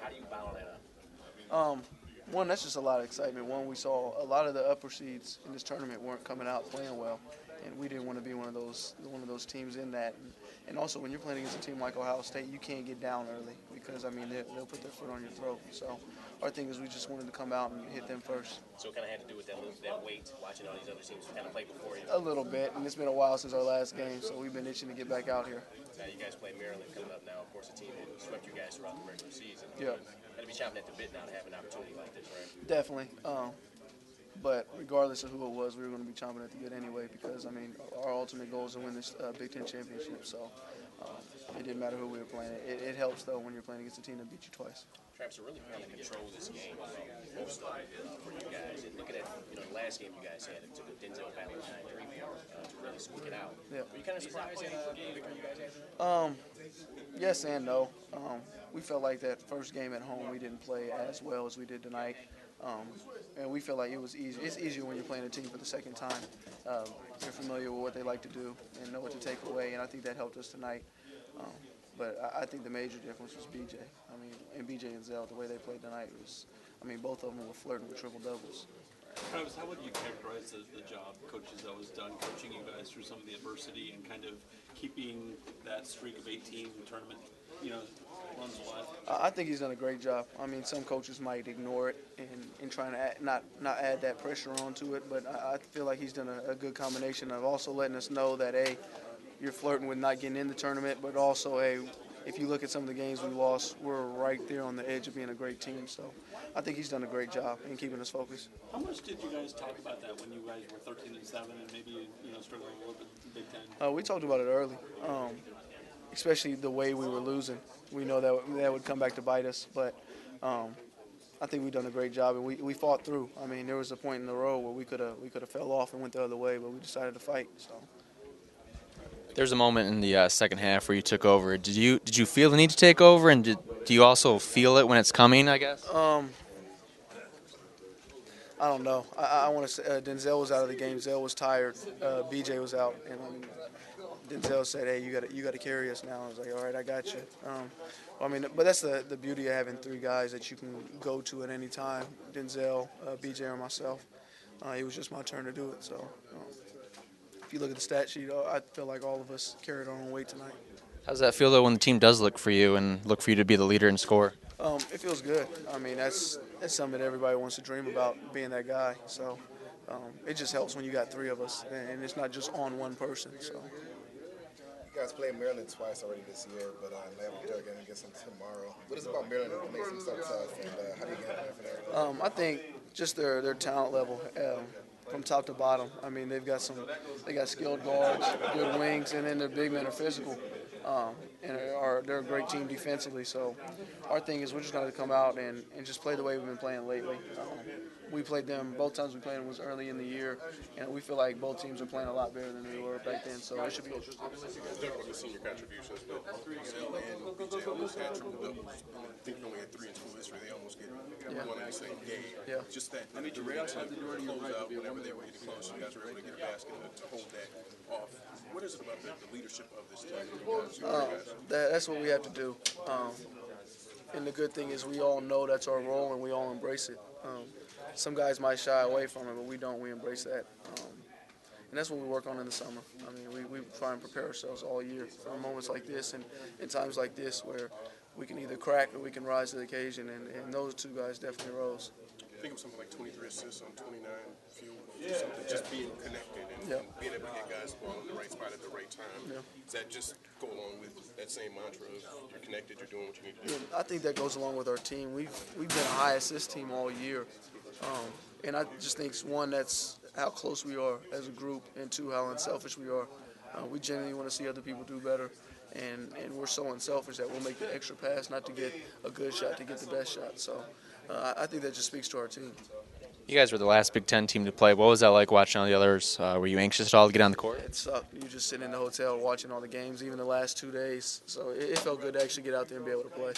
How do you bottle that up? One, that's just a lot of excitement. One, we saw a lot of the upper seeds in this tournament weren't coming out playing well, and we didn't want to be one of those teams in that. And also, when you're playing against a team like Ohio State, you can't get down early because I mean they'll put their foot on your throat. So our thing is we just wanted to come out and hit them first. So it kind of had to do with that weight, watching all these other teams kind of play before you. A little bit, and it's been a while since our last game, so we've been itching to get back out here. Now you guys play Maryland coming up now. Of course, a team who swept you guys throughout the regular season. Yeah. Got to be chomping at the bit now to have an opportunity like this, right? Definitely. But regardless of who it was, we were going to be chomping at the bit anyway because, I mean, our ultimate goal is to win this Big Ten championship. So it didn't matter who we were playing. It helps, though, when you're playing against a team that beat you twice. Trice really kind of control this game most of it for you guys. And looking at the last game you guys had, it took a Denzel Valentine 3-4 to really squeak it out. Yeah. Were you kind of surprised at the victory you guys had? Yes and no. We felt like that first game at home we didn't play as well as we did tonight. And we felt like it was easy. It's easier when you're playing a team for the second time. You're familiar with what they like to do and know what to take away, and I think that helped us tonight. But I think the major difference was BJ. I mean, and BJ and Zell, the way they played tonight was, I mean, both of them were flirting with triple doubles. Travis, how would you characterize the job Coach Zell has done coaching you guys through some of the adversity and kind of keeping that streak of 18 tournament, runs alive? I think he's done a great job. I mean, some coaches might ignore it and trying to not add that pressure onto it, but I feel like he's done a good combination of also letting us know that, A, you're flirting with not getting in the tournament, but also, A, if you look at some of the games we lost, we're right there on the edge of being a great team. So I think he's done a great job in keeping us focused. How much did you guys talk about that when you guys were 13-7 and maybe struggling a little bit in the Big Ten? We talked about it early, especially the way we were losing. We know that would come back to bite us, but I think we've done a great job, and we fought through. I mean, there was a point in the road where we could have fell off and went the other way, but we decided to fight. So. There's a moment in the second half where you took over. Did you feel the need to take over, and do you also feel it when it's coming, I guess? I don't know. I want to say Denzel was out of the game. Zell was tired. BJ was out, and Denzel said, "Hey, you got to carry us now." I was like, "All right, I got you." But that's the beauty of having three guys that you can go to at any time. Denzel, BJ, or myself. It was just my turn to do it. So, if you look at the stat sheet, I feel like all of us carried our own weight tonight. How does that feel, though, when the team does look for you and look for you to be the leader and scorer? It feels good. I mean, that's something that everybody wants to dream about, being that guy. So it just helps when you got three of us, and it's not just on one person. So. You guys played Maryland twice already this year, but have a third game against them tomorrow. What is it about Maryland that makes them so tough, and how do you get there for that? I think just their talent level from top to bottom. I mean, they got skilled guards, good wings, and then their big men are physical. They're a great team defensively. So our thing is we're just going to come out and just play the way we've been playing lately. We played them, both times we played them was early in the year, and we feel like both teams are playing a lot better than we were back then, so it should be interesting. Talk about the senior contributions, but Zell and BJ almost had triple doubles. I think only had 3 in school history. They almost get one in the same game. Yeah. Just that ability to close out whenever they were getting close. You guys were able to get a basket to hold that off. What is it about the leadership of this team? That's what we have to do. And the good thing is we all know that's our role and we all embrace it. Some guys might shy away from it, but we don't. We embrace that. And that's what we work on in the summer. I mean, we try and prepare ourselves all year for moments like this and in times like this where we can either crack or we can rise to the occasion, and those two guys definitely rose. I think it was something like 23 assists on 29 field goals, something, just being connected and being able to get guys the ball in the right spot at the right time. Yeah. Does that just go along with that same mantra of you're connected, you're doing what you need to do? Yeah, I think that goes along with our team. We've been a high assist team all year. And I just think, one, that's how close we are as a group, and two, how unselfish we are. We genuinely want to see other people do better, and we're so unselfish that we'll make the extra pass not to get a good shot, to get the best shot. So I think that just speaks to our team. You guys were the last Big Ten team to play. What was that like watching all the others? Were you anxious at all to get on the court? It sucked. You just sitting in the hotel watching all the games, even the last 2 days. So it felt good to actually get out there and be able to play.